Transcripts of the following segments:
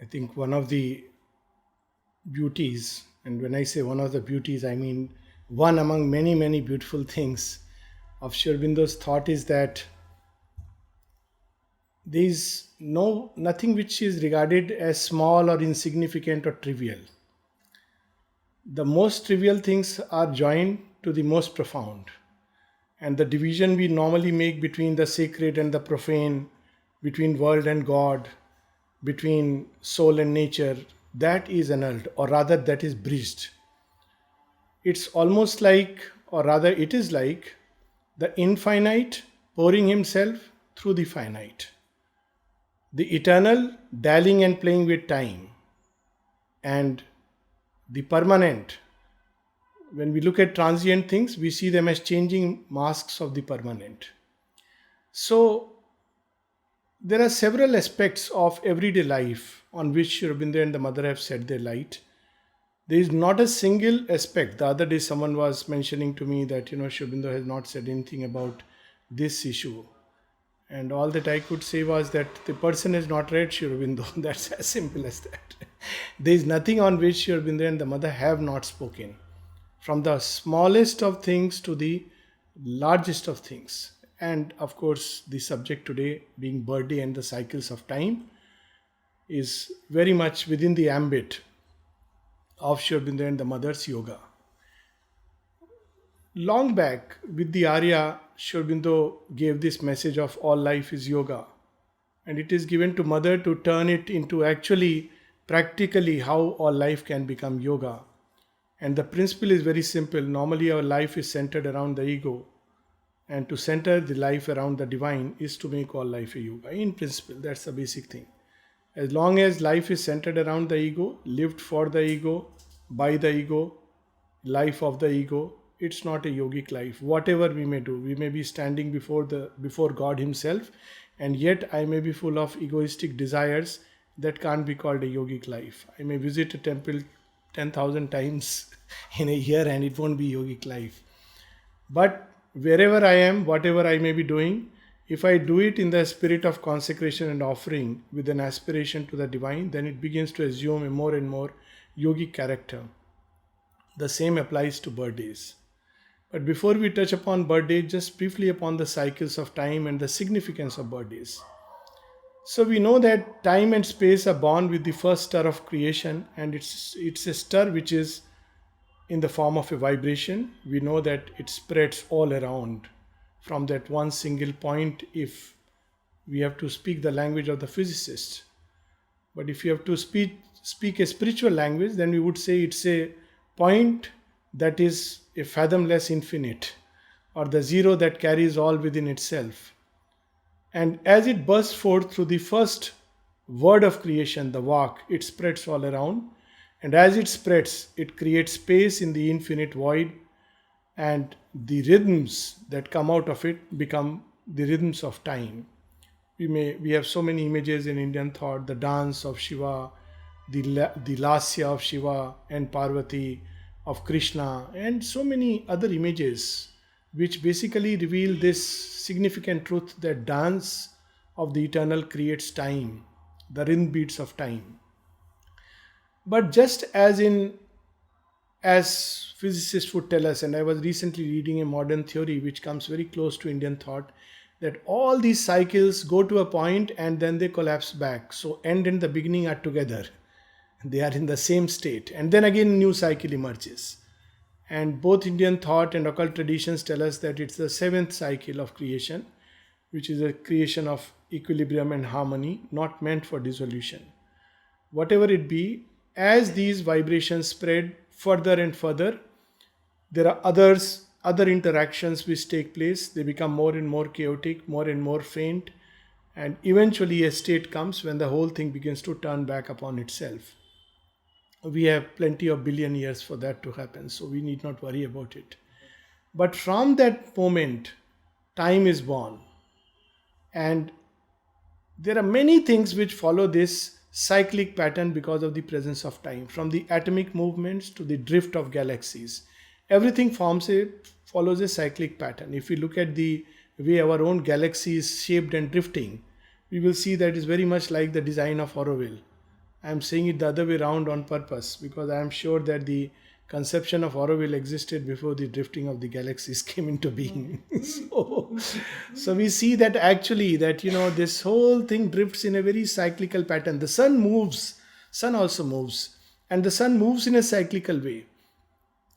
I think one of the beauties, and when I say one of the beauties, I mean one among many, many beautiful things of Sri Aurobindo's thought is that there is nothing which is regarded as small or insignificant or trivial. The most trivial things are joined to the most profound. And the division we normally make between the sacred and the profane, between world and God, between soul and nature, that is annulled, or rather, that is bridged. It's almost like, or rather, it is like the infinite pouring himself through the finite, the eternal dallying and playing with time, and the permanent. When we look at transient things, we see them as changing masks of the permanent. So, there are several aspects of everyday life on which Sri Aurobindo and the mother have set their light. There is not a single aspect. The other day, someone was mentioning to me that Sri Aurobindo has not said anything about this issue, and all that I could say was that the person has not read Sri Aurobindo. That's as simple as that. There is nothing on which Sri Aurobindo and the mother have not spoken, from the smallest of things to the largest of things. And of course, the subject today being birthday and the cycles of time is very much within the ambit of Sri Aurobindo and the mother's yoga. Long back with the Arya, Sri Aurobindo gave this message of all life is yoga. And it is given to mother to turn it into actually practically how all life can become yoga. And the principle is very simple. Normally, our life is centered around the ego. And to center the life around the divine is to make all life a yoga. In principle, that's the basic thing. As long as life is centered around the ego, lived for the ego, by the ego, life of the ego, it's not a yogic life. Whatever we may do, we may be standing before God Himself, and yet I may be full of egoistic desires that can't be called a yogic life. I may visit a temple 10,000 times in a year and it won't be yogic life. But wherever I am, whatever I may be doing, if I do it in the spirit of consecration and offering with an aspiration to the divine, then it begins to assume a more and more yogic character. The same applies to birthdays. But before we touch upon birthdays, just briefly upon the cycles of time and the significance of birthdays. So we know that time and space are born with the first stir of creation, and it's a stir which is in the form of a vibration. We know that it spreads all around from that one single point, if we have to speak the language of the physicist. But if you have to speak a spiritual language, then we would say it's a point that is a fathomless infinite, or the zero that carries all within itself. And as it bursts forth through the first word of creation, the Vak, it spreads all around. And as it spreads, it creates space in the infinite void, and the rhythms that come out of it become the rhythms of time. We have so many images in Indian thought: the dance of Shiva, the lasya of Shiva and Parvati, of Krishna, and so many other images which basically reveal this significant truth that dance of the eternal creates time, the rhythm beats of time. But just as physicists would tell us, and I was recently reading a modern theory which comes very close to Indian thought, that all these cycles go to a point and then they collapse back. So end and the beginning are together. They are in the same state. And then again a new cycle emerges. And both Indian thought and occult traditions tell us that it's the seventh cycle of creation, which is a creation of equilibrium and harmony, not meant for dissolution. Whatever it be, as these vibrations spread further and further, there are other interactions which take place. They become more and more chaotic, more and more faint, and eventually a state comes when the whole thing begins to turn back upon itself. We have plenty of billion years for that to happen, so we need not worry about it. But from that moment, time is born, and there are many things which follow this cyclic pattern because of the presence of time, from the atomic movements to the drift of galaxies. Everything follows a cyclic pattern. If we look at the way our own galaxy is shaped and drifting, we will see that it's very much like the design of Auroville. I'm saying it the other way around on purpose because I am sure that the conception of Auroville existed before the drifting of the galaxies came into being. So we see that actually that this whole thing drifts in a very cyclical pattern. The sun moves, sun also moves, and the sun moves in a cyclical way.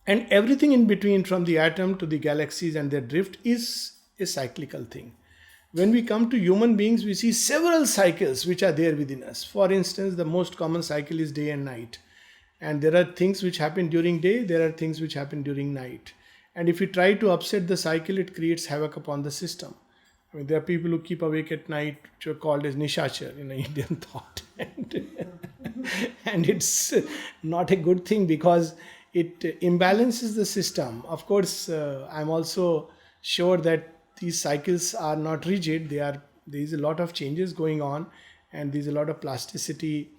And everything in between, from the atom to the galaxies and their drift, is a cyclical thing. When we come to human beings, we see several cycles which are there within us. For instance, the most common cycle is day and night. And there are things which happen during day, there are things which happen during night. And if we try to upset the cycle, it creates havoc upon the system. I mean, there are people who keep awake at night, which are called as nishachar in Indian thought. And it's not a good thing because it imbalances the system. Of course, I'm also sure that these cycles are not rigid. There is a lot of changes going on, and there's a lot of plasticity.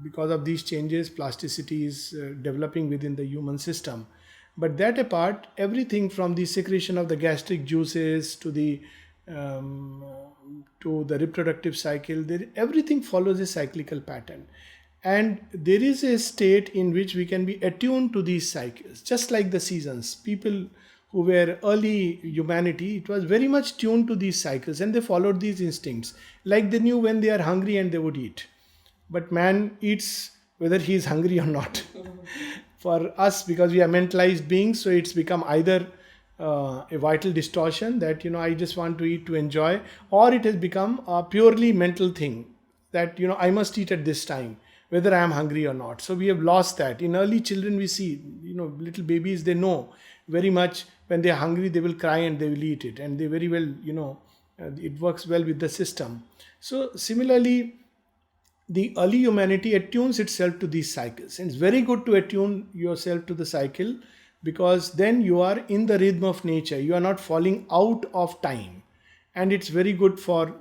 Because of these changes, plasticity is developing within the human system. But that apart, everything from the secretion of the gastric juices to the reproductive cycle, everything follows a cyclical pattern. And there is a state in which we can be attuned to these cycles, just like the seasons. People who were early humanity, it was very much tuned to these cycles, and they followed these instincts. Like they knew when they are hungry and they would eat. But man eats whether he is hungry or not. For us, because we are mentalized beings, so it's become either a vital distortion that I just want to eat to enjoy, or it has become a purely mental thing that I must eat at this time, whether I am hungry or not. So we have lost that. In early children, we see little babies, they know very much when they are hungry, they will cry and they will eat it, and they very well it works well with the system. So similarly, the early humanity attunes itself to these cycles. And it's very good to attune yourself to the cycle because then you are in the rhythm of nature. You are not falling out of time. And it's very good for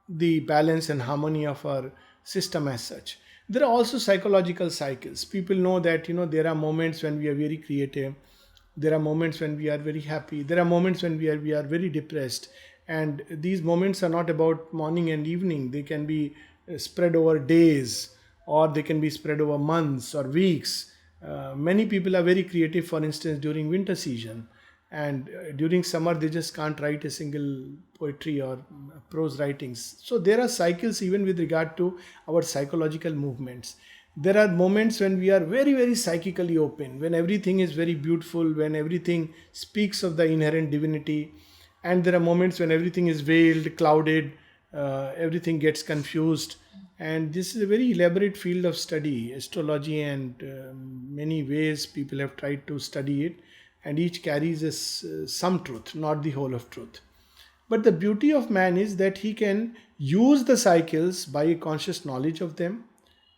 the balance and harmony of our system as such. There are also psychological cycles. People know that, there are moments when we are very creative. There are moments when we are very happy. There are moments when we are very depressed. And these moments are not about morning and evening. They can be spread over days, or they can be spread over months or weeks. Many people are very creative, for instance, during winter season, and during summer they just can't write a single poetry or prose writings. So there are cycles even with regard to our psychological movements. There are moments when we are very, very psychically open, when everything is very beautiful, when everything speaks of the inherent divinity, and there are moments when everything is veiled, clouded, everything gets confused. And this is a very elaborate field of study, astrology, and many ways people have tried to study it, and each carries some truth, not the whole of truth. But the beauty of man is that he can use the cycles by a conscious knowledge of them,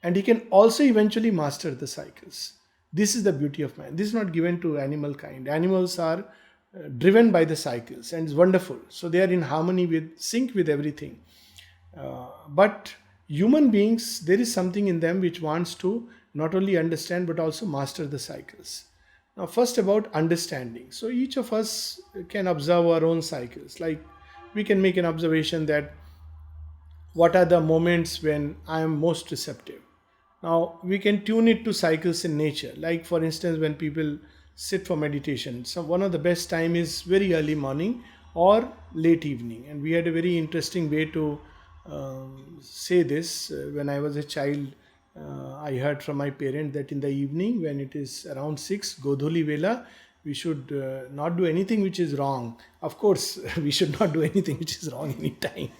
and he can also eventually master the cycles. This is the beauty of man. This is not given to animal kind. Animals are driven by the cycles, and it's wonderful. So they are in harmony with, sync with everything. But human beings, there is something in them which wants to not only understand but also master the cycles. Now, first about understanding. So each of us can observe our own cycles. Like we can make an observation that what are the moments when I am most receptive. Now we can tune it to cycles in nature. Like for instance, when people sit for meditation, so one of the best time is very early morning or late evening. And we had a very interesting way to say this. When I was a child, I heard from my parent that in the evening, when it is around 6, Godhuli Vela, we should not do anything which is wrong. Of course, we should not do anything which is wrong any time.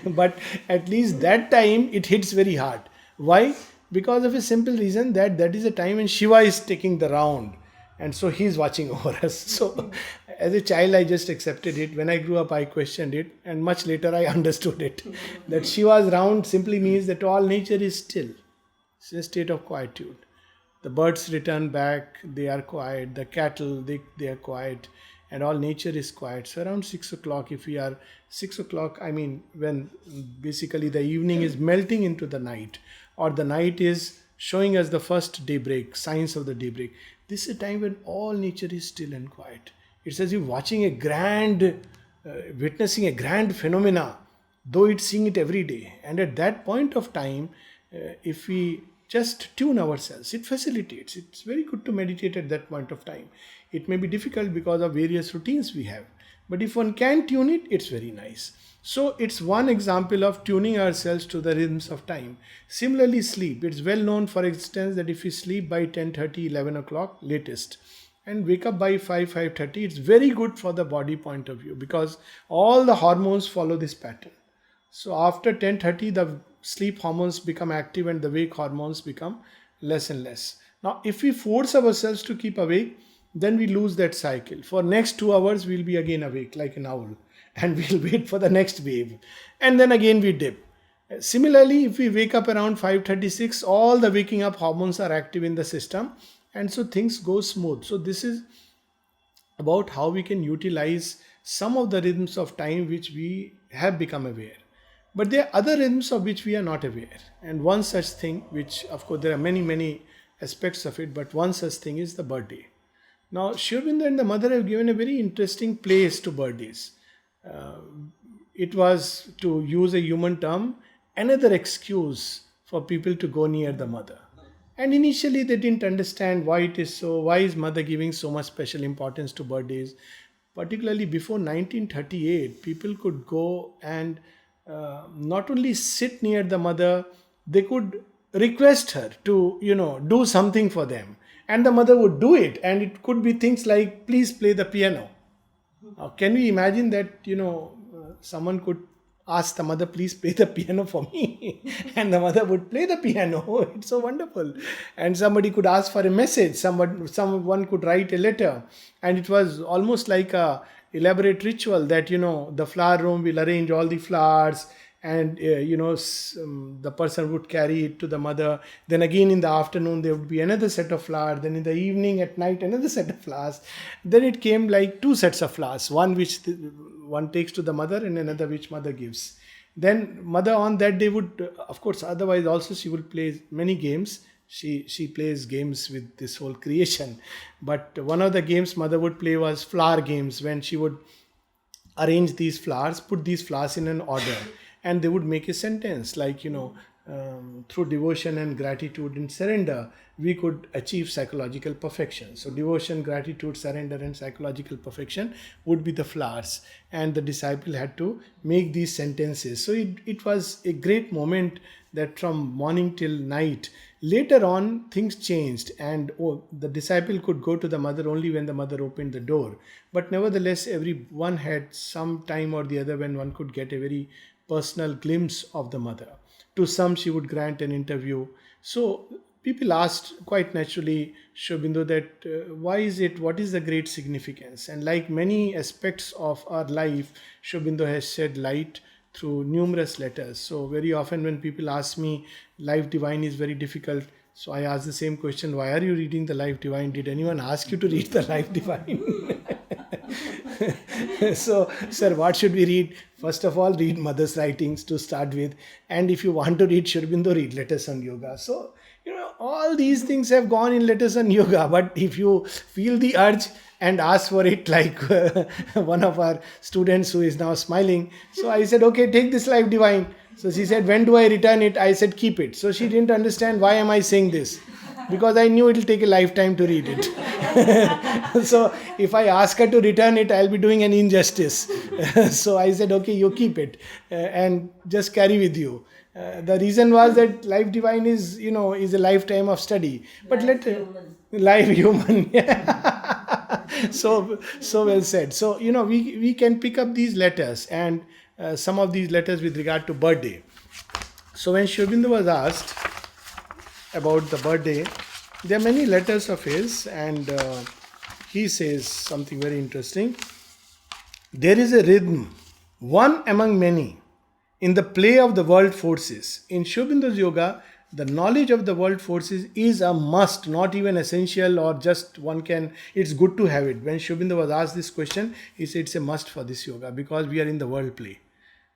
But at least that time, it hits very hard. Why? Because of a simple reason that is a time when Shiva is taking the round. And so he is watching over us. So as a child, I just accepted it. When I grew up, I questioned it. And much later, I understood it. That Shiva's round simply means that all nature is still. It's a state of quietude. The birds return back, they are quiet. The cattle, they are quiet. And all nature is quiet. So around 6 o'clock, if we are 6 o'clock, I mean, when basically the evening is melting into the night, or the night is showing us the first daybreak, signs of the daybreak. This is a time when all nature is still and quiet. It's as if watching witnessing a grand phenomena, though it's seeing it every day. And at that point of time, if we just tune ourselves, it facilitates. It's very good to meditate at that point of time. It may be difficult because of various routines we have, but if one can tune it, it's very nice. So it's one example of tuning ourselves to the rhythms of time. Similarly, sleep. It's well known, for instance, that if we sleep by 10:30, 11 o'clock latest, and wake up by 5, 5:30, it's very good for the body point of view, because all the hormones follow this pattern. So after 10:30, the sleep hormones become active and the wake hormones become less and less. Now, if we force ourselves to keep awake, then we lose that cycle. For next 2 hours, we'll be again awake like an owl, and we'll wait for the next wave, and then again we dip. Similarly, if we wake up around 5:36, all the waking up hormones are active in the system, and so things go smooth. So this is about how we can utilize some of the rhythms of time which we have become aware. But there are other rhythms of which we are not aware. And one such thing, which of course there are many, many aspects of it, but one such thing is the birthday. Now, Sri Aurobindo and the mother have given a very interesting place to birthdays. It was, to use a human term, another excuse for people to go near the mother. And initially they didn't understand why it is so. Why is mother giving so much special importance to birthdays? Particularly before 1938, people could go and not only sit near the mother, they could request her to, do something for them. And the mother would do it. And it could be things like, please play the piano. Can we imagine that, someone could ask the mother, please play the piano for me. And the mother would play the piano. It's so wonderful. And somebody could ask for a message. Someone could write a letter. And it was almost like a elaborate ritual that, the flower room will arrange all the flowers, and the person would carry it to the mother. Then again in the afternoon there would be another set of flowers, then in the evening at night another set of flowers. Then it came like two sets of flowers, one which one takes to the mother and another which mother gives. Then mother on that day would, of course, otherwise also she would play many games. She plays games with this whole creation, but one of the games mother would play was flower games, when she would arrange these flowers, put these flowers in an order, and they would make a sentence like, through devotion and gratitude and surrender, we could achieve psychological perfection. So devotion, gratitude, surrender and psychological perfection would be the flowers, and the disciple had to make these sentences. So it was a great moment, that from morning till night. Later on things changed, and the disciple could go to the mother only when the mother opened the door. But nevertheless, everyone had some time or the other when one could get a very personal glimpse of the mother. To some she would grant an interview. So people asked quite naturally Sri Aurobindo that what is the great significance? And like many aspects of our life, Sri Aurobindo has shed light through numerous letters. So very often when people ask me, Life Divine is very difficult, so I ask the same question, why are you reading the Life Divine? Did anyone ask you to read the Life Divine? So, sir, what should we read? First of all, read mother's writings to start with. And if you want to read Sri Aurobindo, read Letters on Yoga. So, all these things have gone in Letters on Yoga. But if you feel the urge and ask for it, like one of our students who is now smiling. So I said, okay, take this Life Divine. So she said, when do I return it? I said, keep it. So she didn't understand why am I saying this. Because I knew it will take a lifetime to read it. So if I ask her to return it, I'll be doing an injustice. So I said, okay, you keep it and just carry with you. The reason was that Life Divine is a lifetime of study. But life human. So well said. So we can pick up these letters, and some of these letters with regard to birthday. So when Sri Aurobindo was asked about the birthday, there are many letters of his, and he says something very interesting. There is a rhythm, one among many, in the play of the world forces. In Sri Aurobindo's yoga, the knowledge of the world forces is a must, not even essential or just one can, it's good to have it. When Sri Aurobindo was asked this question, he said it's a must for this yoga because we are in the world play.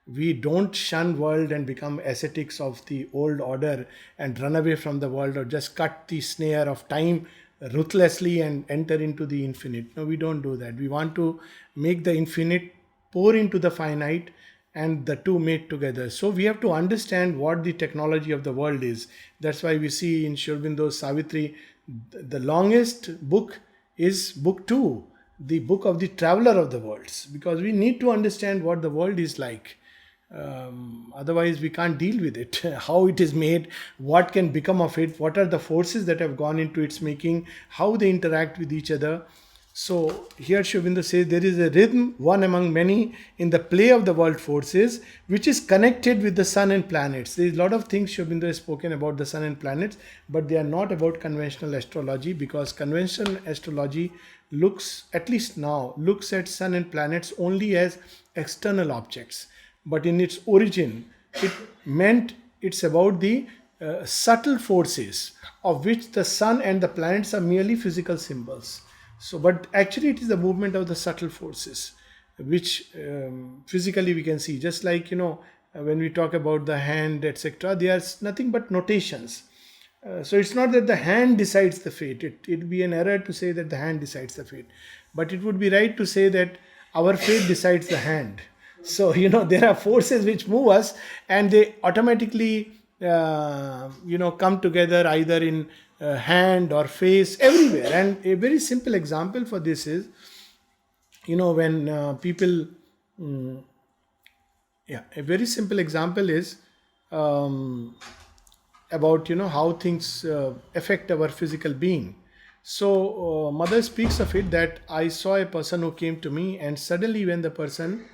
We don't shun world and become ascetics of the old order and run away from the world, or just cut the snare of time ruthlessly and enter into the infinite. No, we don't do that. We want to make the infinite pour into the finite and the two mate together. So we have to understand what the technology of the world is. That's why we see in Sri Aurobindo's Savitri, the longest book is book 2, the book of the traveler of the worlds, because we need to understand what the world is like. Otherwise we can't deal with it. How it is made, what can become of it, what are the forces that have gone into its making, how they interact with each other. So here Sri Aurobindo says there is a rhythm, one among many, in the play of the world forces, which is connected with the sun and planets. There is a lot of things Sri Aurobindo has spoken about the sun and planets, but they are not about conventional astrology, because conventional astrology looks, at least now, looks at sun and planets only as external objects. But in its origin, it meant it's about the subtle forces, of which the sun and the planets are merely physical symbols. So, but actually, it is the movement of the subtle forces, which physically we can see. Just like, when we talk about the hand, etc., they are nothing but notations. So it's not that the hand decides the fate. It would be an error to say that the hand decides the fate, but it would be right to say that our fate decides the hand. So there are forces which move us, and they automatically come together either in hand or face, everywhere. And a very simple example for this is, when people a very simple example is about how things affect our physical being. So mother speaks of it, that I saw a person who came to me, and suddenly when the person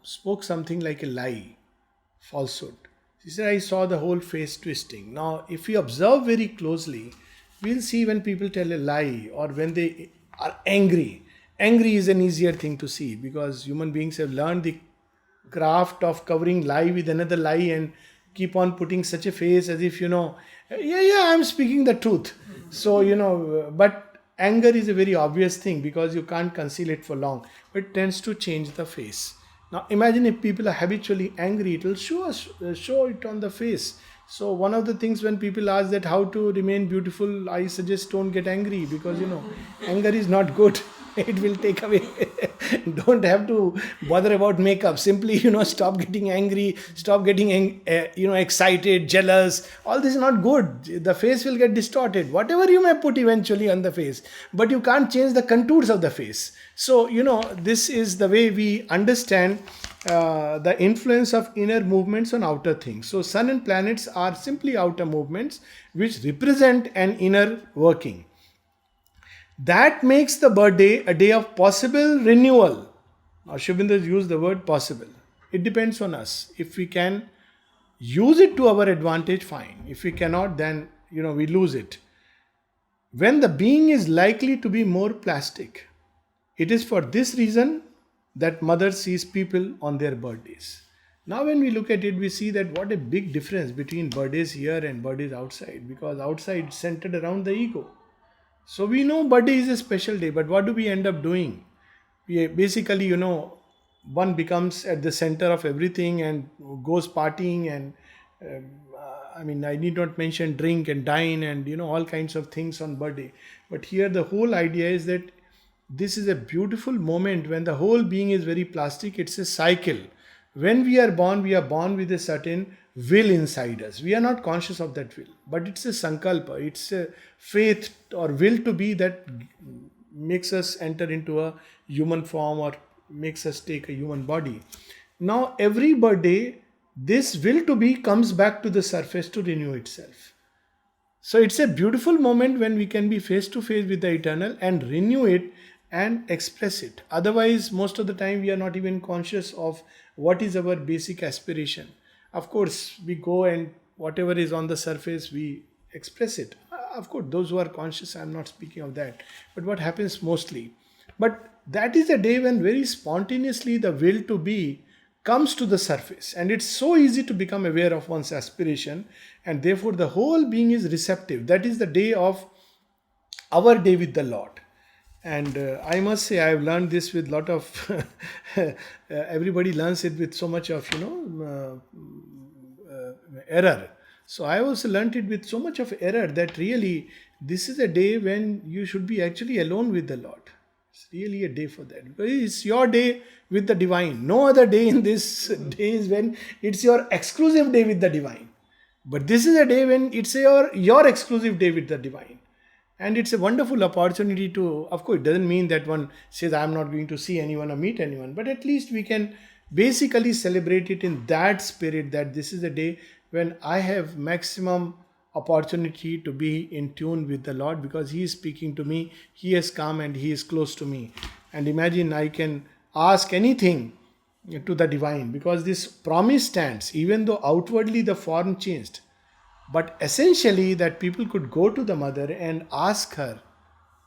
spoke something like a lie, falsehood, she said, I saw the whole face twisting. Now, if we observe very closely, we'll see when people tell a lie or when they are angry. Angry is an easier thing to see, because human beings have learned the craft of covering lie with another lie and keep on putting such a face as if, I'm speaking the truth. So, but anger is a very obvious thing, because you can't conceal it for long, but it tends to change the face. Now imagine if people are habitually angry, it will show it on the face. So one of the things, when people ask that how to remain beautiful, I suggest don't get angry, because anger is not good. It will take away. Don't have to bother about makeup. Simply stop getting angry, stop getting excited, jealous. All this is not good. The face will get distorted. Whatever you may put eventually on the face, but you can't change the contours of the face. So this is the way we understand the influence of inner movements on outer things. So sun and planets are simply outer movements which represent an inner working. That makes the birthday a day of possible renewal. Now Sri Aurobindo has used the word possible. It depends on us. If we can use it to our advantage, fine. If we cannot, then we lose it. When the being is likely to be more plastic, it is for this reason that mother sees people on their birthdays. Now when we look at it, we see that what a big difference between birthdays here and birthdays outside, because outside it's centered around the ego. So we know birthday is a special day, but what do we end up doing? We basically, one becomes at the center of everything and goes partying, and I need not mention drink and dine and all kinds of things on birthday. But here the whole idea is that this is a beautiful moment when the whole being is very plastic. It's a cycle. When we are born with a certain will inside us. We are not conscious of that will, but it's a sankalpa, it's a faith or will to be that makes us enter into a human form or makes us take a human body. Now every birthday, this will to be comes back to the surface to renew itself. So it's a beautiful moment when we can be face to face with the eternal and renew it and express it. Otherwise, most of the time we are not even conscious of what is our basic aspiration. Of course, we go and whatever is on the surface, we express it. Of course, those who are conscious, I'm not speaking of that. But what happens mostly? But that is a day when very spontaneously the will to be comes to the surface. And it's so easy to become aware of one's aspiration. And therefore, the whole being is receptive. That is the day of our day with the Lord. And I must say, I've learned this with lot of, everybody learns it with so much of, error. So I also learned it with so much of error that really this is a day when you should be actually alone with the Lord. It's really a day for that. Because it's your day with the divine. No other day in this day is when it's your exclusive day with the divine. But this is a day when it's your exclusive day with the divine. And it's a wonderful opportunity to, of course, it doesn't mean that one says, I'm not going to see anyone or meet anyone, but at least we can basically celebrate it in that spirit, that this is a day when I have maximum opportunity to be in tune with the Lord, because He is speaking to me, He has come and He is close to me. And imagine I can ask anything to the divine, because this promise stands, even though outwardly the form changed. But essentially, that people could go to the mother and ask her,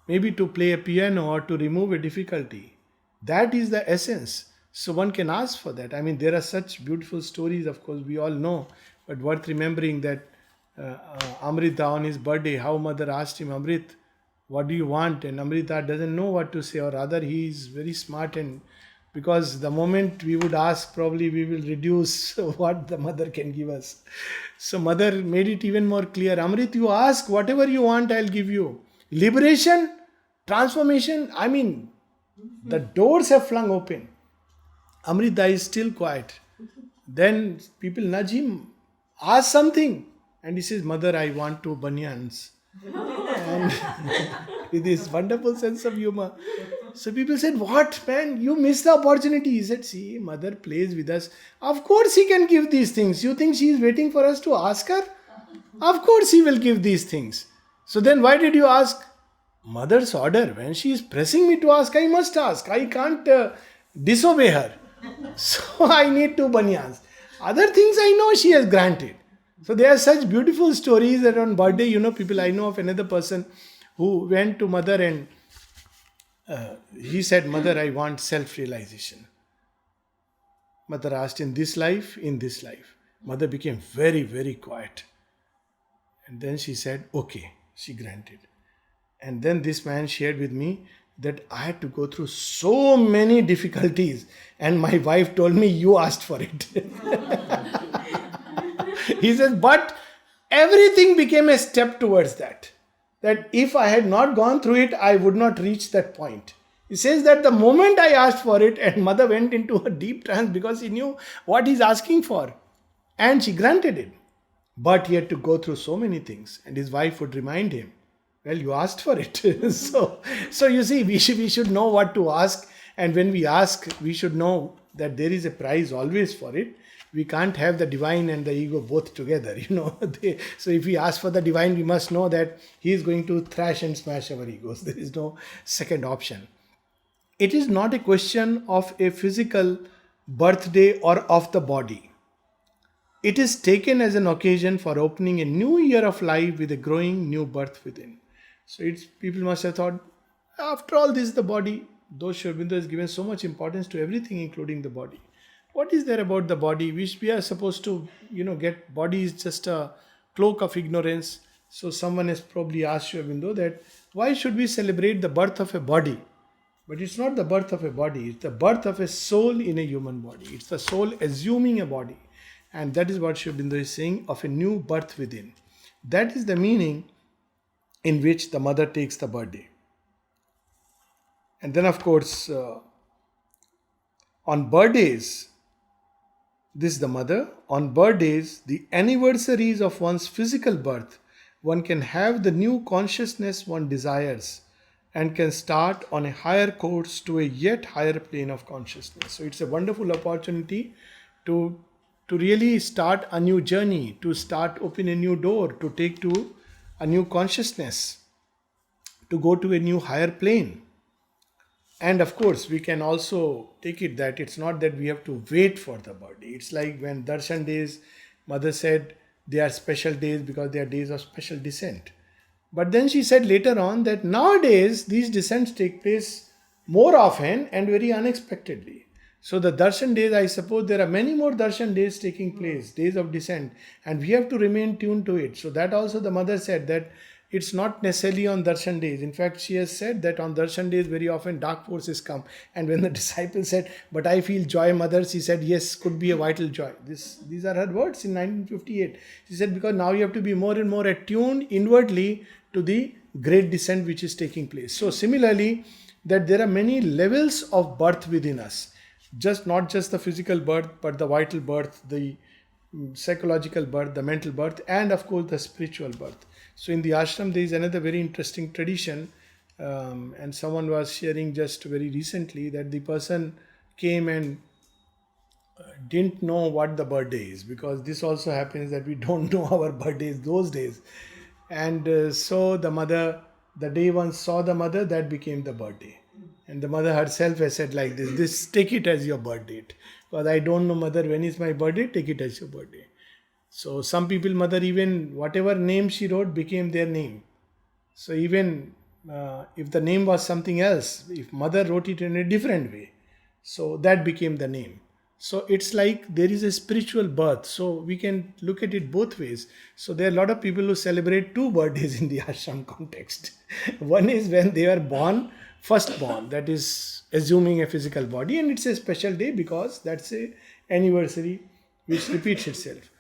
maybe to play a piano or to remove a difficulty. That is the essence. So one can ask for that. I mean, there are such beautiful stories, of course, we all know, but worth remembering that Amrita on his birthday, how mother asked him, Amrit, what do you want? And Amrita doesn't know what to say, or rather, he is very smart, and because the moment we would ask, probably we will reduce what the mother can give us. So mother made it even more clear. Amrit, you ask whatever you want, I'll give you. Liberation, transformation, I mean, the doors have flung open. Amrita is still quiet. Then people nudge him, ask something. And he says, Mother, I want 2 banyans. And with this wonderful sense of humor. So people said, what, man, you missed the opportunity. He said, see, mother plays with us. Of course he can give these things. You think she is waiting for us to ask her? Of course he will give these things. So then why did you ask? Mother's order. When she is pressing me to ask, I must ask. I can't disobey her. So I need 2 banyans. Other things I know she has granted. So there are such beautiful stories that on birthday, people, I know of another person who went to mother and he said, Mother, I want self-realization. Mother asked, in this life? In this life. Mother became very, very quiet. And then she said, okay, she granted. And then this man shared with me that I had to go through so many difficulties. And my wife told me, you asked for it. He says, but everything became a step towards that. That if I had not gone through it, I would not reach that point. He says that the moment I asked for it, and mother went into a deep trance because he knew what he's asking for. And she granted it. But he had to go through so many things. And his wife would remind him, well, you asked for it. so you see, we should know what to ask. And when we ask, we should know that there is a prize always for it. We can't have the divine and the ego both together, So if we ask for the divine, we must know that he is going to thrash and smash our egos. There is no second option. It is not a question of a physical birthday or of the body. It is taken as an occasion for opening a new year of life with a growing new birth within. So people must have thought, after all, this is the body. Though Sri Aurobindo has given so much importance to everything, including the body. What is there about the body which we are supposed to, get? Body is just a cloak of ignorance. So someone has probably asked Sri Aurobindo that why should we celebrate the birth of a body? But it's not the birth of a body. It's the birth of a soul in a human body. It's the soul assuming a body. And that is what Sri Aurobindo is saying, of a new birth within. That is the meaning in which the mother takes the birthday. And then, of course, on birthdays, this is the mother. On birthdays, the anniversaries of one's physical birth, one can have the new consciousness one desires and can start on a higher course to a yet higher plane of consciousness. So it's a wonderful opportunity to really start a new journey, to open a new door, to take to a new consciousness, to go to a new higher plane. And of course, we can also take it that it's not that we have to wait for the birthday. It's like when Darshan days, mother said they are special days because they are days of special descent. But then she said later on that nowadays these descents take place more often and very unexpectedly. So the Darshan days, I suppose there are many more Darshan days taking place, days of descent, and we have to remain tuned to it. So that also the mother said that it's not necessarily on Darshan days. In fact, she has said that on Darshan days very often dark forces come. And when the disciple said, but I feel joy, mother, she said, yes, could be a vital joy. These are her words in 1958. She said, because now you have to be more and more attuned inwardly to the great descent which is taking place. So similarly, that there are many levels of birth within us. Just not just the physical birth, but the vital birth, the psychological birth, the mental birth, and of course the spiritual birth. So in the ashram, there is another very interesting tradition, and someone was sharing just very recently that the person came and didn't know what the birthday is, because this also happens that we don't know our birthdays those days. And so the mother, the day one saw the mother, that became the birthday. And the mother herself has said like this, take it as your birth date. Because I don't know, mother, when is my birthday, take it as your birthday. So some people, mother, even whatever name she wrote became their name. So even if the name was something else, if mother wrote it in a different way, so that became the name. So it's like there is a spiritual birth. So we can look at it both ways. So there are a lot of people who celebrate two birthdays in the ashram context. One is when they are born, first born, that is assuming a physical body, and it's a special day because that's a anniversary which repeats itself.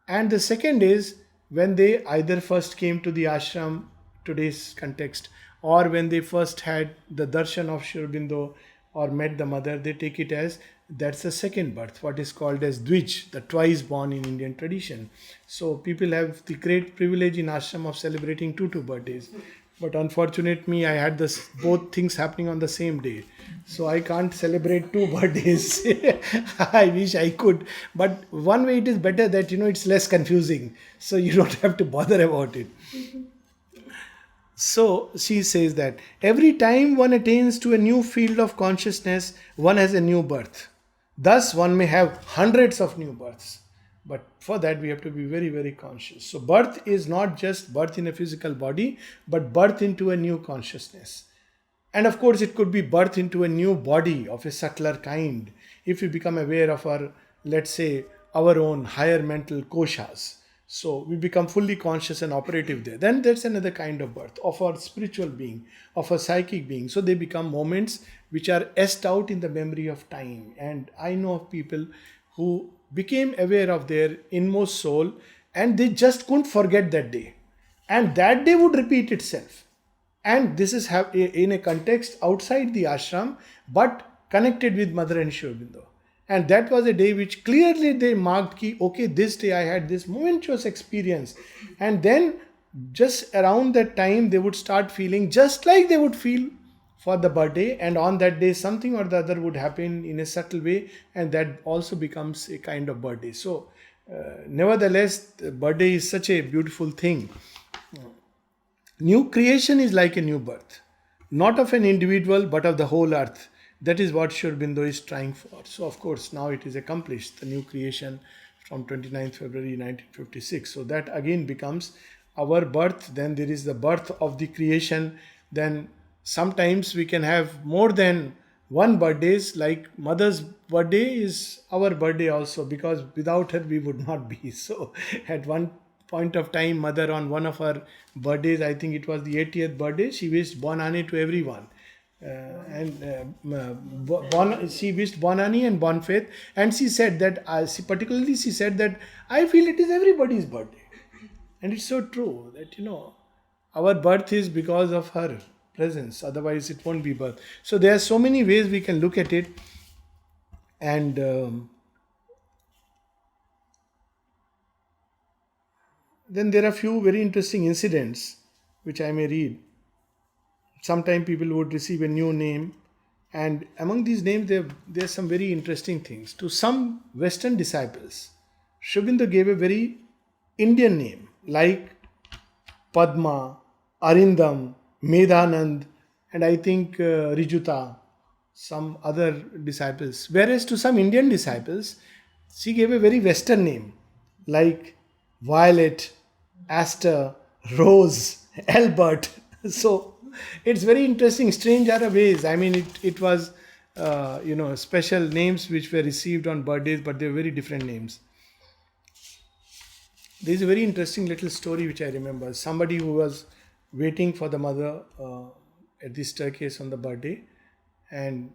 And the second is when they either first came to the ashram, today's context, or when they first had the darshan of Sri Aurobindo or met the mother, they take it as that's the second birth, what is called as Dvij, the twice born in Indian tradition. So people have the great privilege in ashram of celebrating two birthdays. But unfortunate me, I had this both things happening on the same day. So I can't celebrate two birthdays. I wish I could. But one way it is better that, it's less confusing. So you don't have to bother about it. So she says that every time one attains to a new field of consciousness, one has a new birth. Thus, one may have hundreds of new births. But for that, we have to be very, very conscious. So birth is not just birth in a physical body, but birth into a new consciousness. And of course, it could be birth into a new body of a subtler kind. If we become aware of our, let's say, our own higher mental koshas. So we become fully conscious and operative there. Then that's another kind of birth of our spiritual being, of a psychic being. So they become moments which are etched out in the memory of time. And I know of people who became aware of their inmost soul and they just couldn't forget that day. And that day would repeat itself. And this is in a context outside the ashram, but connected with Mother and Sri Aurobindo. And that was a day which clearly they marked, okay, this day I had this momentous experience. And then just around that time, they would start feeling just like they would feel for the birthday. And on that day, something or the other would happen in a subtle way. And that also becomes a kind of birthday. So, nevertheless, birthday is such a beautiful thing. New creation is like a new birth, not of an individual, but of the whole earth. That is what Sri Aurobindo is trying for. So, of course, now it is accomplished, the new creation from 29th February 1956. So, that again becomes our birth. Then there is the birth of the creation. Then sometimes we can have more than one birthdays, like mother's birthday is our birthday also, because without her we would not be. So, at one point of time, mother on one of her birthdays, I think it was the 80th birthday, she wished Bon Année to everyone. She wished Bon Année and Bon Faith, and she said that she said that I feel it is everybody's birthday, and it's so true that our birth is because of her presence, otherwise it won't be birth. So there are so many ways we can look at it, and then there are few very interesting incidents which I may read. Sometimes people would receive a new name, and among these names there are some very interesting things. To some Western disciples, Sri Aurobindo gave a very Indian name like Padma, Arindam, Medhanand, and I think Rijuta, some other disciples. Whereas to some Indian disciples, she gave a very Western name like Violet, Aster, Rose, Albert. So it's very interesting. Strange are the ways. I mean, it was, special names which were received on birthdays, but they were very different names. There is a very interesting little story which I remember. Somebody who was waiting for the mother at the staircase on the birthday, and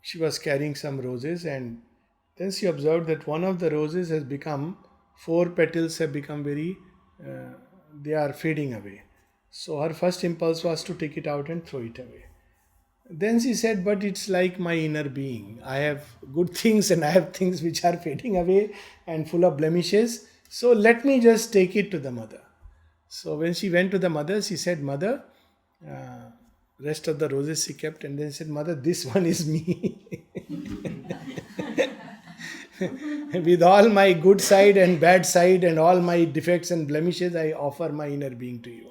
she was carrying some roses, and then she observed that one of the roses has become, 4 petals have become very, they are fading away. So her first impulse was to take it out and throw it away. Then she said, but it's like my inner being. I have good things and I have things which are fading away and full of blemishes. So let me just take it to the mother. So when she went to the mother, she said, Mother, uh, rest of the roses she kept, and then said, Mother, this one is me. With all my good side and bad side and all my defects and blemishes, I offer my inner being to you.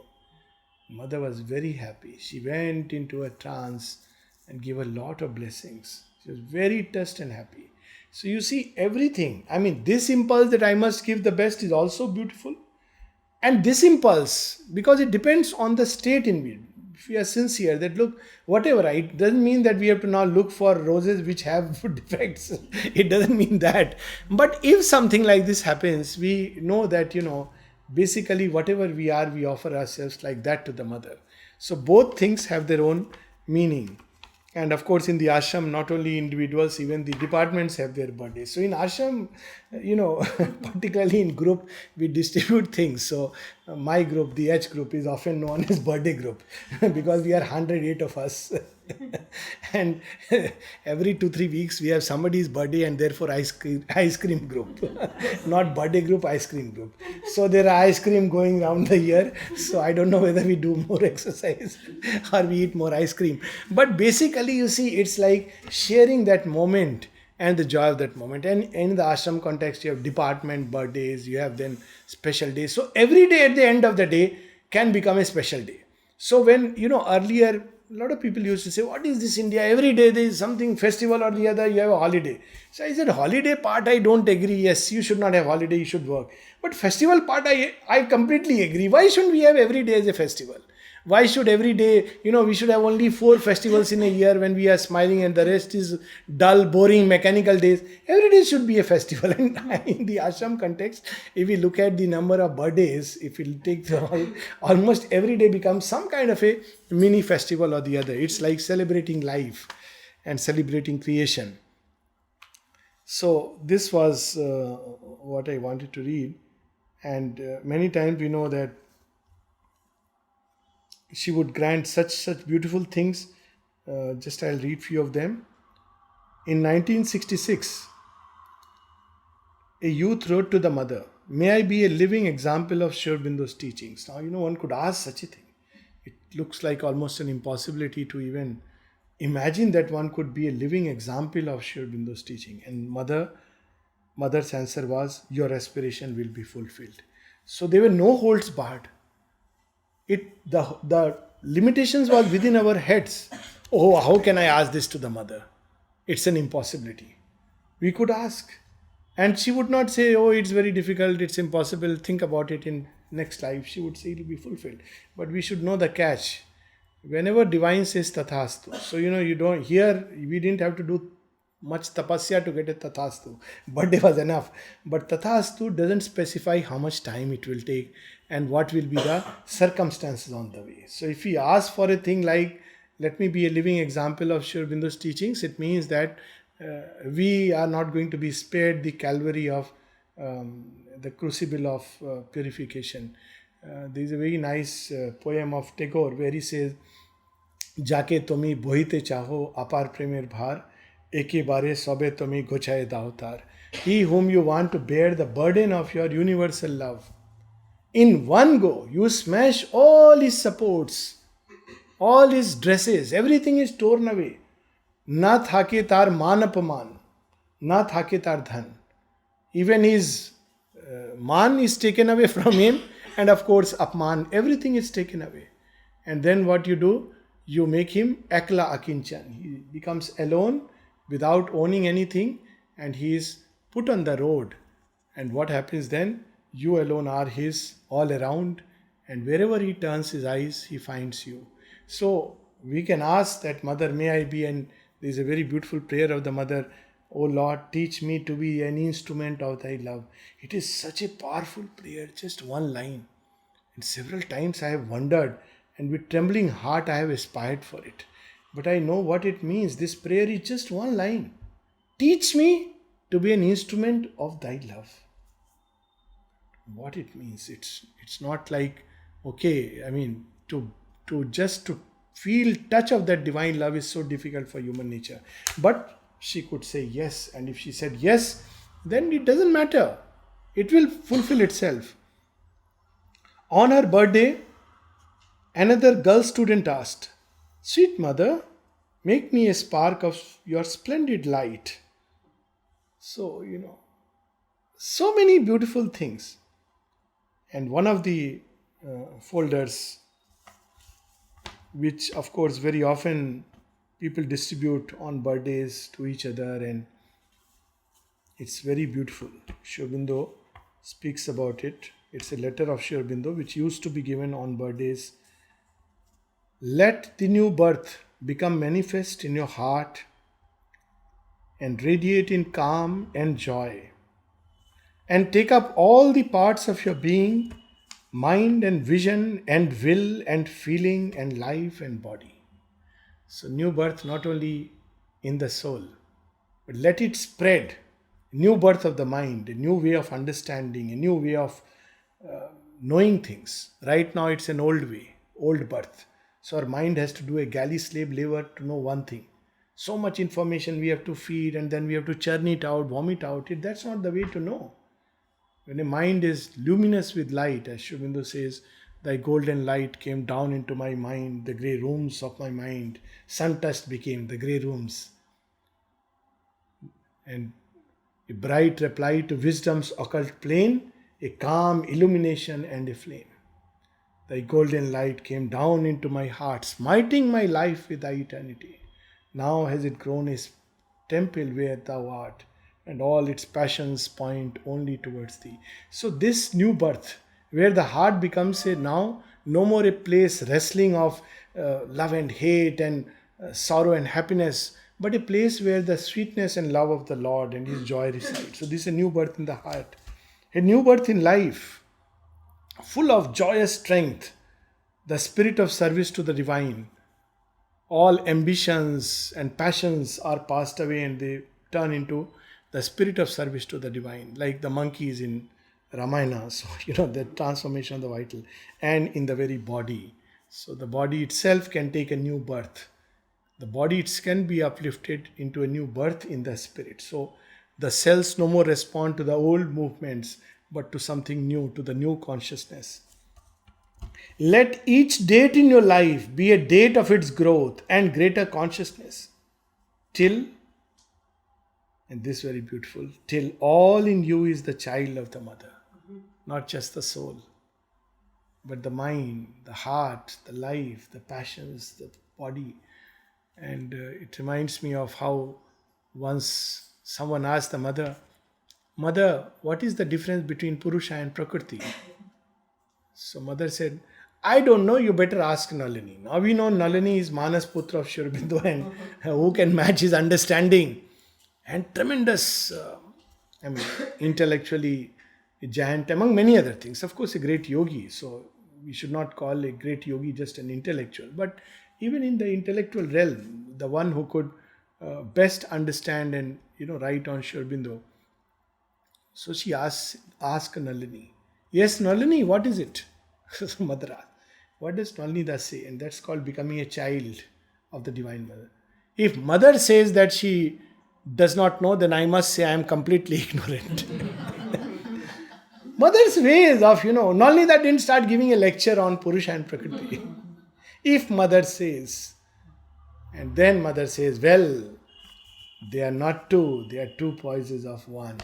Mother was very happy. She went into a trance and gave a lot of blessings. She was very touched and happy. So you see, everything. I mean, this impulse that I must give the best is also beautiful. And this impulse, because it depends on the state in which, if we are sincere, that look, whatever, it doesn't mean that we have to now look for roses which have defects. It doesn't mean that. But if something like this happens, we know that, basically whatever we are, we offer ourselves like that to the mother. So both things have their own meaning. And of course, in the ashram, not only individuals, even the departments have their birthdays. So in ashram, particularly in group, we distribute things. So my group, the H group, is often known as birthday group because we are 108 of us. And every 2-3 weeks we have somebody's birthday, and therefore ice cream group. Not birthday group, ice cream group. So there are ice cream going around the year. So I don't know whether we do more exercise or we eat more ice cream. But basically, you see, it's like sharing that moment and the joy of that moment. And in the ashram context, you have department birthdays, you have then special days. So every day at the end of the day can become a special day. So when, earlier, a lot of people used to say, what is this India? Every day there is something festival or the other, you have a holiday. So I said, holiday part, I don't agree. Yes, you should not have holiday, you should work. But festival part, I completely agree. Why shouldn't we have every day as a festival? Why should every day, we should have only 4 festivals in a year when we are smiling, and the rest is dull, boring, mechanical days. Every day should be a festival. And in the ashram context, if we look at the number of birthdays, if we take almost every day becomes some kind of a mini festival or the other. It's like celebrating life and celebrating creation. So this was what I wanted to read. And many times we know that she would grant such beautiful things. Just I'll read few of them. In 1966, a youth wrote to the mother, "May I be a living example of Sri Aurobindo's teachings." Now, one could ask such a thing. It looks like almost an impossibility to even imagine that one could be a living example of Sri Aurobindo's teaching. And mother's answer was, "Your aspiration will be fulfilled." So there were no holds barred. The limitations was within our heads. Oh, how can I ask this to the mother? It's an impossibility. We could ask, and she would not say, oh, it's very difficult, it's impossible, think about it in next life. She would say it will be fulfilled. But we should know the catch. Whenever divine says tathastu, so you don't, here we didn't have to do much tapasya to get a tathastu. Birthday was enough. But tathastu doesn't specify how much time it will take and what will be the circumstances on the way. So if we ask for a thing like, let me be a living example of Sri Aurobindo's teachings, it means that we are not going to be spared the Calvary of the crucible of purification. There is a very nice poem of Tagore where he says, "Jake tomi bohite chaho apar premer bhar, eke bare sobe tomi gochaye daotar." He whom you want to bear the burden of your universal love, in one go you smash all his supports, all his dresses, everything is torn away. Na thake tar man apaman, na thake tar dhan. Even his man is taken away from him, and of course apman, everything is taken away. And then what you do? You make him akla akinchan. He becomes alone without owning anything, and he is put on the road. And what happens then? You alone are his all around, and wherever he turns his eyes, he finds you. So we can ask that, Mother, may I be, and there is a very beautiful prayer of the mother, "O Lord, teach me to be an instrument of thy love." It is such a powerful prayer, just one line. And several times I have wondered, and with trembling heart I have aspired for it. But I know what it means. This prayer is just one line. Teach me to be an instrument of thy love. What it means, it's not like, okay, I mean, to feel touch of that divine love is so difficult for human nature. But she could say yes, and if she said yes, then it doesn't matter. It will fulfill itself. On her birthday, another girl student asked, "Sweet mother, make me a spark of your splendid light." So, so many beautiful things. And one of the folders, which of course very often people distribute on birthdays to each other, and it's very beautiful. Sri Aurobindo speaks about it. It's a letter of Sri Aurobindo which used to be given on birthdays. Let the new birth become manifest in your heart and radiate in calm and joy, and take up all the parts of your being, mind and vision and will and feeling and life and body. So new birth not only in the soul, but let it spread. New birth of the mind, a new way of understanding, a new way of knowing things. Right now it's an old way, old birth. So our mind has to do a galley slave labor to know one thing. So much information we have to feed, and then we have to churn it out, vomit out. That's not the way to know. When a mind is luminous with light, as Sri Aurobindo says, thy golden light came down into my mind, the grey rooms of my mind, sun-touched became the grey rooms. And a bright reply to wisdom's occult plane, a calm illumination and a flame. Thy golden light came down into my heart, smiting my life with thy eternity. Now has it grown a temple where thou art, and all its passions point only towards thee. So this new birth, where the heart becomes now no more a place wrestling of love and hate and sorrow and happiness, but a place where the sweetness and love of the Lord and His joy reside. So this is a new birth in the heart, a new birth in life, full of joyous strength, the spirit of service to the divine. All ambitions and passions are passed away and they turn into the spirit of service to the divine, like the monkeys in Ramayana. So, the transformation of the vital and in the very body. So the body itself can take a new birth. The body can be uplifted into a new birth in the spirit. So the cells no more respond to the old movements, but to something new, to the new consciousness. Let each date in your life be a date of its growth and greater consciousness, till, and this very beautiful, till all in you is the child of the mother. Not just the soul, but the mind, the heart, the life, the passions, the body. And it reminds me of how once someone asked the mother, "Mother, what is the difference between Purusha and Prakriti?" So mother said, "I don't know, you better ask Nalini." Now we know Nalini is Manas Putra of Sri Aurobindo, and who can match his understanding and tremendous, intellectually a giant among many other things. Of course, a great yogi. So we should not call a great yogi just an intellectual. But even in the intellectual realm, the one who could best understand and write on Sri Aurobindo. So she asked Nalini, "Yes, Nalini, what is it?" So mother asked, "What does Nalini Das say?" And that's called becoming a child of the Divine Mother. If mother says that she does not know, then I must say I am completely ignorant. Mother's ways of, Nalini didn't start giving a lecture on Purusha and Prakriti. If mother says, and then mother says, "Well, they are not two, they are two poises of one."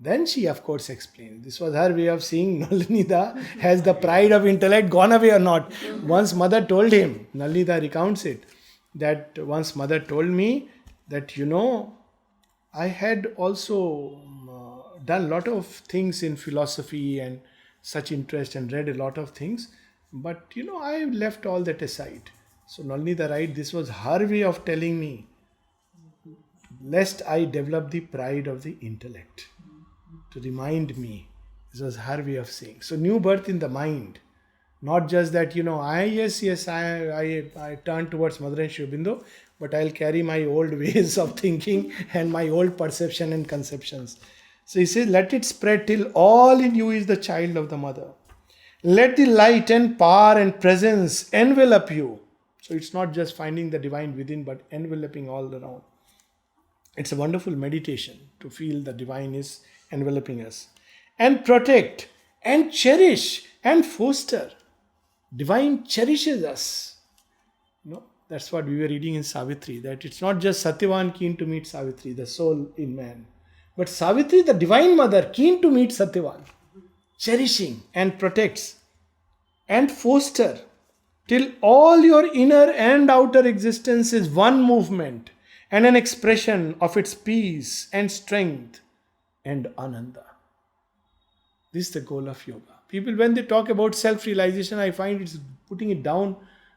Then she, of course, explained. This was her way of seeing Nalini Da. Has the pride of intellect gone away or not? Once mother told him, Nalini Da recounts it, that once mother told me that, I had also done a lot of things in philosophy and such interest and read a lot of things. But, I left all that aside. So Nalini Da writes, this was her way of telling me, lest I develop the pride of the intellect. To remind me, this was her way of saying. So new birth in the mind, not just that, I turn towards Mother and Sri Aurobindo, but I'll carry my old ways of thinking and my old perception and conceptions. So he says, let it spread till all in you is the child of the mother. Let the light and power and presence envelop you. So it's not just finding the divine within, but enveloping all around. It's a wonderful meditation to feel the divine is enveloping us. And protect and cherish and foster. Divine cherishes us. That's what we were reading in Savitri, that it's not just Satyavan keen to meet Savitri, the soul in man, but Savitri, the divine mother, keen to meet Satyavan, cherishing and protects and foster till all your inner and outer existence is one movement and an expression of its peace and strength and ananda. This is the goal of yoga. People, when they talk about self-realization, I find it's putting it down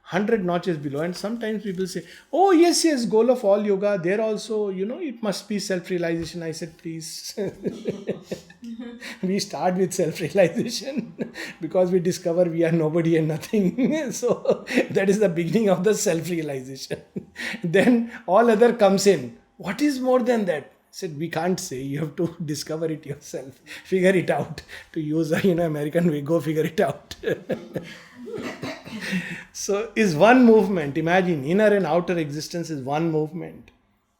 100 notches below. And sometimes people say, oh, yes, goal of all yoga. There also, it must be self-realization. I said, please. We start with self-realization because we discover we are nobody and nothing. So that is the beginning of the self-realization. Then all other comes in. What is more than that? Said, we can't say. You have to discover it yourself. Figure it out. To use a American way, go figure it out. So is one movement. Imagine, inner and outer existence is one movement.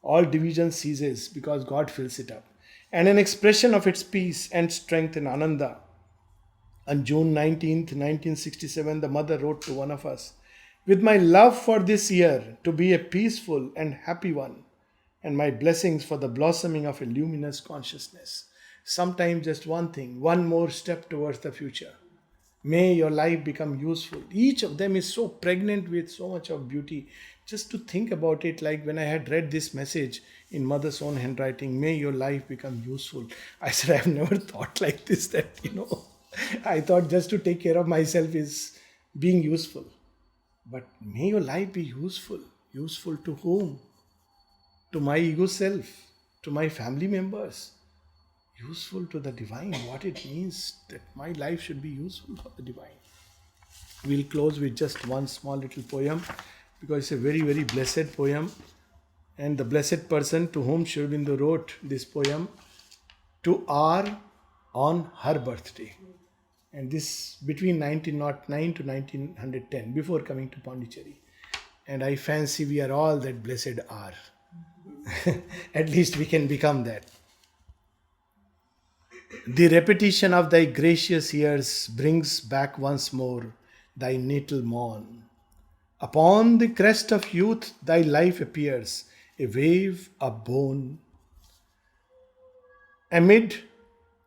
All division ceases because God fills it up. And an expression of its peace and strength in Ananda. On June 19th, 1967, the mother wrote to one of us, with my love for this year to be a peaceful and happy one, and my blessings for the blossoming of a luminous consciousness. Sometimes just one thing, one more step towards the future. May your life become useful. Each of them is so pregnant with so much of beauty. Just to think about it, like when I had read this message in mother's own handwriting, may your life become useful. I said, I've never thought like this, that, I thought just to take care of myself is being useful. But may your life be useful. Useful to whom? To my ego self, to my family members. Useful to the divine, what it means that my life should be useful for the divine. We'll close with just one small little poem because it's a very, very blessed poem. And the blessed person to whom Sri Aurobindo wrote this poem to R on her birthday. And this between 1909 to 1910, before coming to Pondicherry. And I fancy we are all that blessed R. At least we can become that. The repetition of thy gracious years brings back once more thy natal morn. Upon the crest of youth thy life appears, a wave, a bone. Amid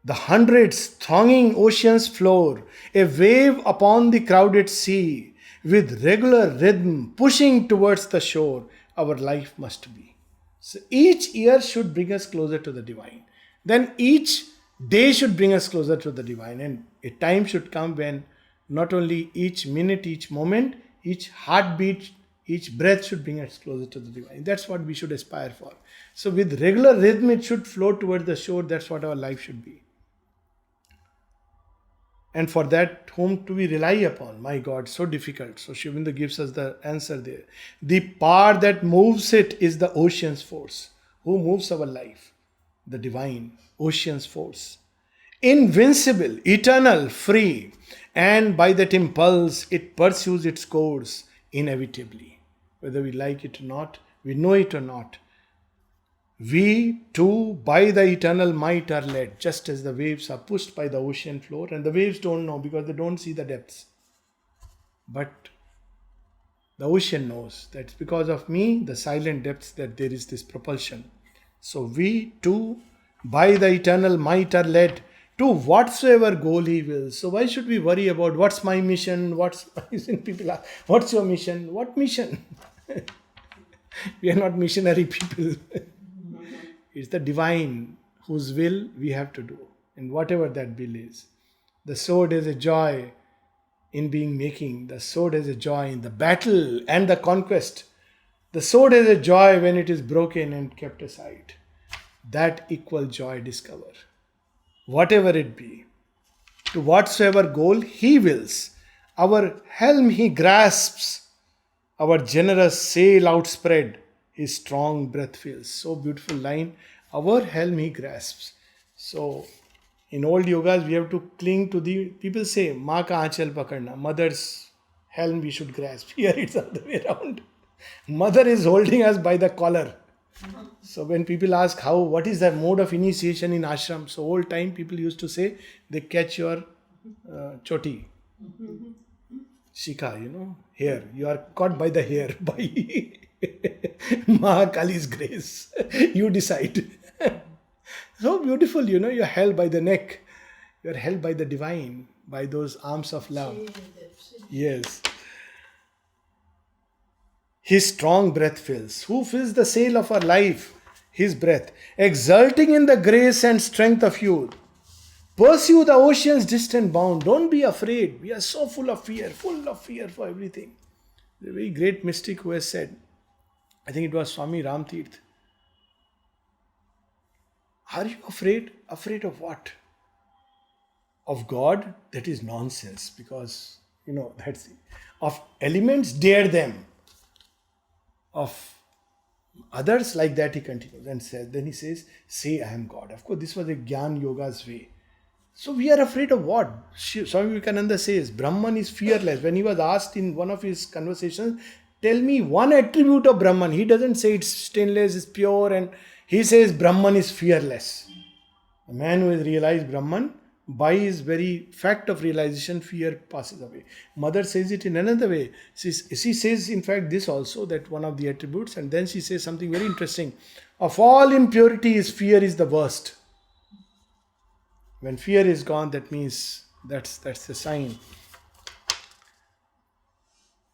the hundreds thronging ocean's floor, a wave upon the crowded sea, with regular rhythm pushing towards the shore, our life must be. So each year should bring us closer to the divine. Then each day should bring us closer to the divine. And a time should come when not only each minute, each moment, each heartbeat, each breath should bring us closer to the divine. That's what we should aspire for. So with regular rhythm, it should flow toward the shore. That's what our life should be. And for that, whom do we rely upon? My God, so difficult. So Sri Aurobindo gives us the answer there. The power that moves it is the ocean's force. Who moves our life? The divine, ocean's force. Invincible, eternal, free. And by that impulse, it pursues its course inevitably. Whether we like it or not, we know it or not. We too, by the eternal might, are led, just as the waves are pushed by the ocean floor, and the waves don't know because they don't see the depths. But the ocean knows that it's because of me, the silent depths, that there is this propulsion. So we too, by the eternal might, are led to whatsoever goal he wills. So why should we worry about what's my mission? What's your mission? What mission? We are not missionary people. It's the divine whose will we have to do, and whatever that will is. The sword is a joy in being making. The sword is a joy in the battle and the conquest. The sword is a joy when it is broken and kept aside. That equal joy discover. Whatever it be, to whatsoever goal he wills, our helm he grasps, our generous sail outspread, his strong breath fills. So beautiful line. Our helm he grasps. So in old yogas we have to cling to the, people say, maa ka aanchal pakadna, mother's helm we should grasp. Here it's the other way around. Mother is holding us by the collar. So when people ask what is the mode of initiation in ashram? So old time people used to say they catch your choti, shikha, hair. You are caught by the hair by Mahakali's grace. You decide. So beautiful, you're held by the neck. You're held by the divine, by those arms of love. Yes. His strong breath fills. Who fills the sail of our life? His breath. Exulting in the grace and strength of youth. Pursue the ocean's distant bound. Don't be afraid. We are so full of fear for everything. The very great mystic who has said, I think it was Swami Ramtirth, are you afraid? Afraid of what? Of God? That is nonsense, because, that's it. Of elements, dare them. Of others, like that, he continues and says, then he says, say I am God. Of course, this was a Gyan Yoga's way. So we are afraid of what? Swami Vivekananda says, Brahman is fearless. When he was asked in one of his conversations, tell me one attribute of Brahman. He doesn't say it's stainless, it's pure, and he says Brahman is fearless. A man who has realized Brahman, by his very fact of realization, fear passes away. Mother says it in another way. She says, in fact, this also, that one of the attributes, and then she says something very interesting. Of all impurities, fear is the worst. When fear is gone, that means that's the sign.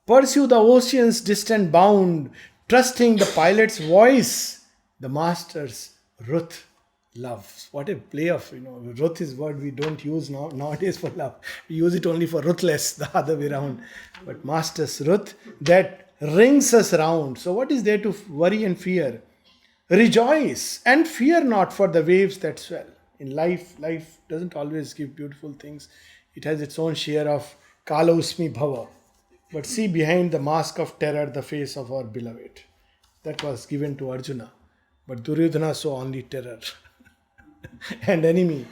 Pursue the ocean's distant bound, trusting the pilot's voice, the master's ruth. Love. What a play of, ruth is word we don't use nowadays for love. We use it only for ruthless, the other way around. But master's ruth that rings us round. So what is there to worry and fear? Rejoice and fear not for the waves that swell. In life doesn't always give beautiful things. It has its own share of Kala Usmi Bhava. But see behind the mask of terror the face of our beloved. That was given to Arjuna. But Duryodhana saw only terror and enemy.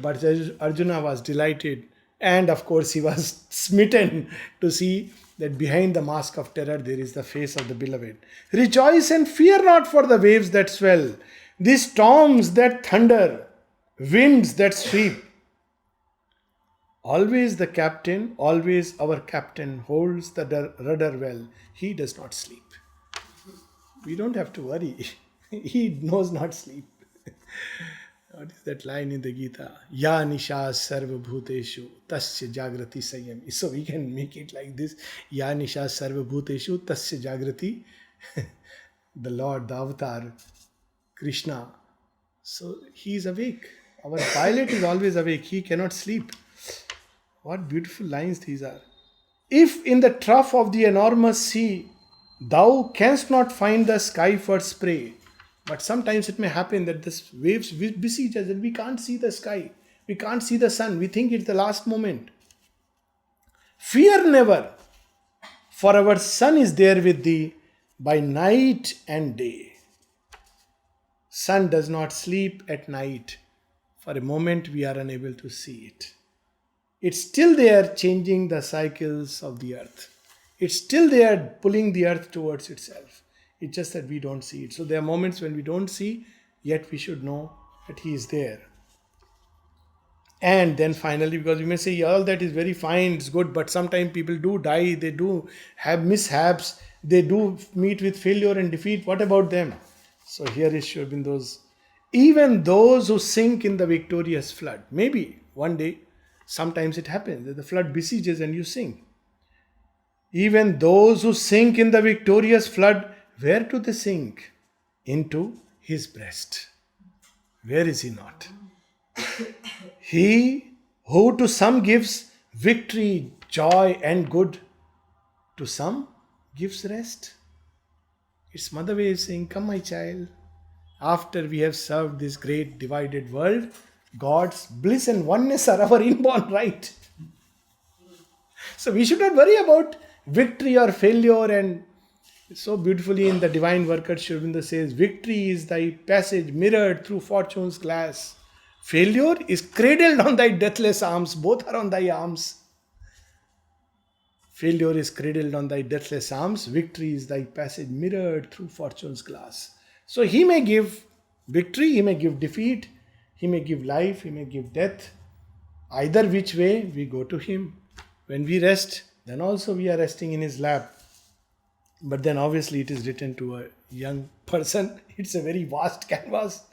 But Arjuna was delighted, and of course he was smitten to see that behind the mask of terror there is the face of the beloved. Rejoice and fear not for the waves that swell, the storms that thunder, winds that sweep. Always the captain, always our captain holds the rudder well. He does not sleep. We don't have to worry. He knows not sleep. What is that line in the Gita? Ya nisha sarva bhuteshu tasya jagrati sanyam. So we can make it like this. Ya nisha sarva bhuteshu tasya jagrati. The Lord, the Avatar, Krishna. So he is awake. Our pilot is always awake. He cannot sleep. What beautiful lines these are. If in the trough of the enormous sea, thou canst not find the sky for spray. But sometimes it may happen that the waves besiege us and we can't see the sky. We can't see the sun. We think it's the last moment. Fear never, for our sun is there with thee by night and day. Sun does not sleep at night. For a moment we are unable to see it. It's still there changing the cycles of the earth. It's still there pulling the earth towards itself. It's just that we don't see it. So there are moments when we don't see, yet we should know that he is there. And then finally, because we may say all that is very fine, it's good, but sometimes people do die, they do have mishaps, they do meet with failure and defeat. What about them? So here is Sri Aurobindo's, even those who sink in the victorious flood. Maybe one day, sometimes it happens that the flood besieges and you sink. Even those who sink in the victorious flood, where do they sink? Into his breast. Where is he not? He who to some gives victory, joy and good, to some gives rest. It's Mother way of saying, come my child. After we have served this great divided world, God's bliss and oneness are our inborn right. So we should not worry about victory or failure. And so beautifully in the Divine Worker, Sri Aurobindo says, victory is thy passage mirrored through fortune's glass. Failure is cradled on thy deathless arms. Both are on thy arms. Failure is cradled on thy deathless arms. Victory is thy passage mirrored through fortune's glass. So he may give victory, he may give defeat, he may give life, he may give death. Either which way, we go to him. When we rest, then also we are resting in his lap. But then obviously it is written to a young person. It's a very vast canvas.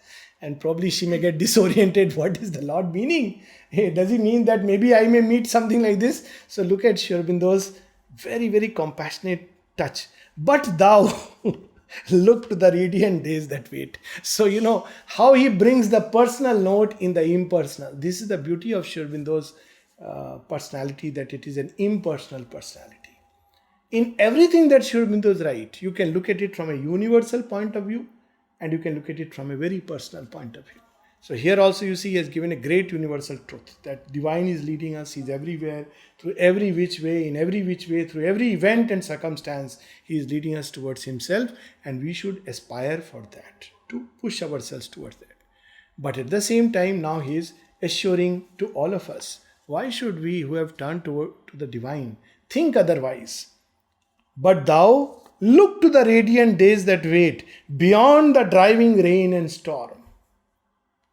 And probably she may get disoriented. What is the Lord meaning? Hey, does he mean that maybe I may meet something like this? So look at Sri Aurobindo's very, very compassionate touch. But thou look to the radiant days that wait. So you know how he brings the personal note in the impersonal. This is the beauty of Sri Aurobindo's personality, that it is an impersonal personality. In everything that Sri Aurobindo writes, you can look at it from a universal point of view and you can look at it from a very personal point of view. So here also you see he has given a great universal truth that divine is leading us, he is everywhere, through every which way, in every which way, through every event and circumstance, he is leading us towards himself, and we should aspire for that, to push ourselves towards that. But at the same time, now he is assuring to all of us, why should we who have turned to the divine think otherwise? But thou look to the radiant days that wait, beyond the driving rain and storm.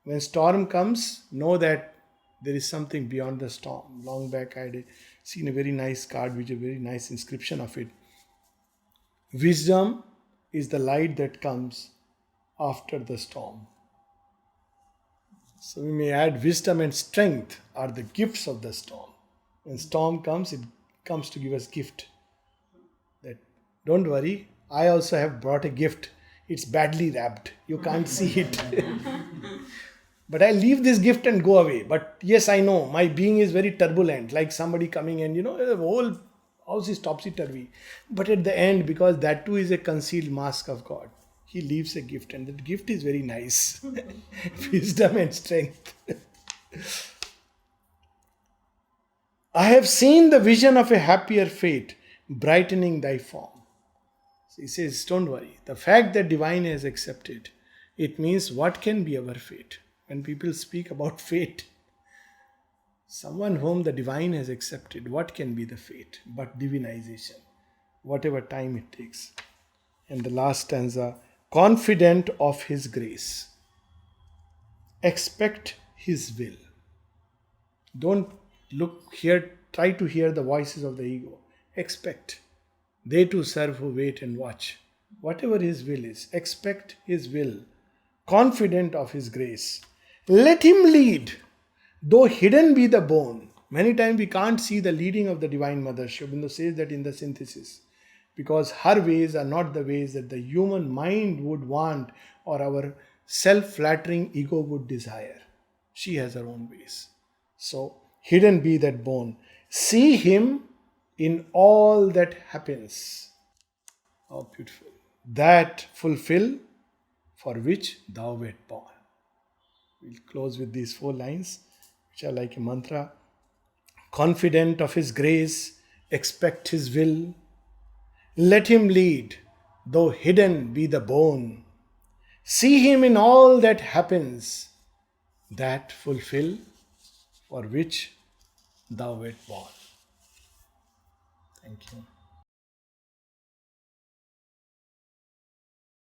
When storm comes, know that there is something beyond the storm. Long back I had seen a very nice card with a very nice inscription of it. Wisdom is the light that comes after the storm. So we may add wisdom and strength are the gifts of the storm. When storm comes, it comes to give us gift. That don't worry, I also have brought a gift. It's badly wrapped. You can't see it. But I leave this gift and go away. But yes, I know my being is very turbulent, like somebody coming and the whole house is topsy-turvy. But at the end, because that too is a concealed mask of God, he leaves a gift, and that gift is very nice. Wisdom and strength. I have seen the vision of a happier fate brightening thy form. So he says, don't worry. The fact that divine has accepted, it means what can be our fate? When people speak about fate, someone whom the divine has accepted, what can be the fate but divinization, whatever time it takes. And the last stanza, confident of his grace, expect his will. Don't try to hear the voices of the ego. Expect. They too serve who wait and watch. Whatever his will is, expect his will. Confident of his grace. Let him lead, though hidden be the bone. Many times we can't see the leading of the Divine Mother. Sri Aurobindo says that in the synthesis. Because her ways are not the ways that the human mind would want or our self-flattering ego would desire. She has her own ways. So, hidden be that bone. See him in all that happens. How beautiful. That fulfill for which thou wert born. We'll close with these 4 lines, which are like a mantra. Confident of his grace, expect his will. Let him lead, though hidden be the bone. See him in all that happens, that fulfill for which thou wert born. Thank you.